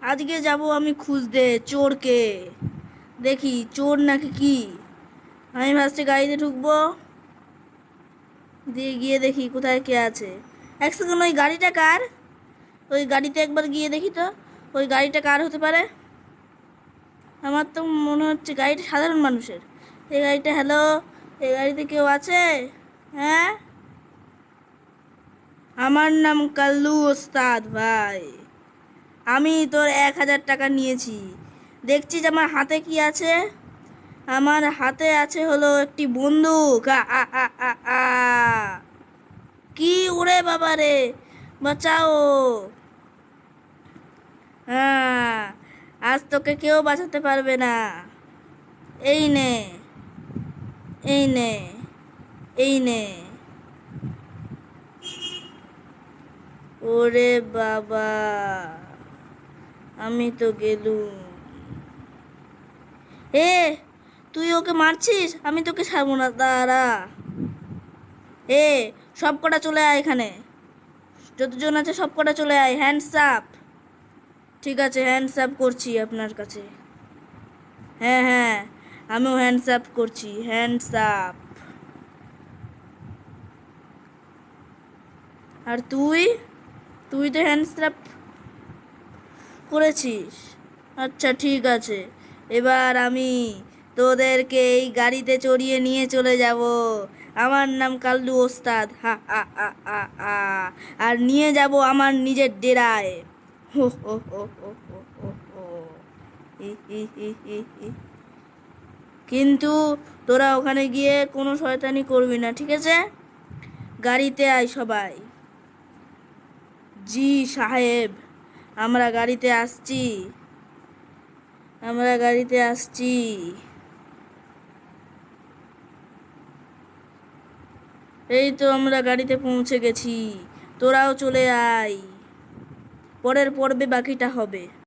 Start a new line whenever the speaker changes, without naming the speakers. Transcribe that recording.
আজকে যাব আমি খুঁজতে চোরকে। দেখি চোর নাকি কি। আমি ভাবছি গাড়িতে ঢুকবো, দিয়ে গিয়ে দেখি কোথায় কে আছে। এক সেকেন্ড, ওই গাড়িটা কার? ওই গাড়িতে একবার গিয়ে দেখি তো, ওই গাড়িটা কার হতে পারে। আমার তো মনে হচ্ছে গাড়িটা সাধারণ মানুষের। এই গাড়িটা, হ্যালো, এই গাড়িতে কেউ আছে? হ্যাঁ, আমার নাম কাল্লু ওস্তাদ ভাই। আমি তোর 1,000 টাকা নিয়েছি। দেখছিস আমার হাতে কি আছে? আমার হাতে আছে হলো একটি বন্দুক। আ। কি উড়ে বাবা রে, বাঁচাও। হ্যাঁ, আজ তোকে কেউ বাঁচাতে পারবে না। এই নে, এই নে, এই নে। ওরে বাবা, আমি তো গেলুম। এ, তুই ওকে মারছিস, আমি তোকে ছাড়বো না, দাঁড়া। এ, সব কটা চলে আয় এখানে। যতজন আছে সব কটা চলে আয়, হ্যান্ডস আপ। ঠিক আছে, হ্যান্ডস আপ করছি আপনার কাছে। হ্যাঁ হ্যাঁ, আমিও হ্যান্ডস আপ করছি, হ্যান্ডস আপ। আর তুই, তুই তো হ্যান্ডস আপ করেছিস। আচ্ছা ঠিক আছে, এবার আমি তোদেরকে এই গাড়িতে চড়িয়ে নিয়ে চলে যাব। আমার নাম কাল্লু ওস্তাদ, হা হা হা হা হা। আর নিয়ে যাব আমার নিজের ডেরায়। হো হো হো হো হো হো হো। হি হি হি হি হি। কিন্তু তোরা ওখানে গিয়ে কোনো শয়তানি করবি না, ঠিক আছে? গাড়িতে আয় সবাই। জি সাহেব, আমরা গাড়িতে আসছি, আমরা গাড়িতে আসছি। এই তো আমরা গাড়িতে পৌঁছে গেছি, তোরাও চলে আয়। পরের পর্বে বাকিটা হবে।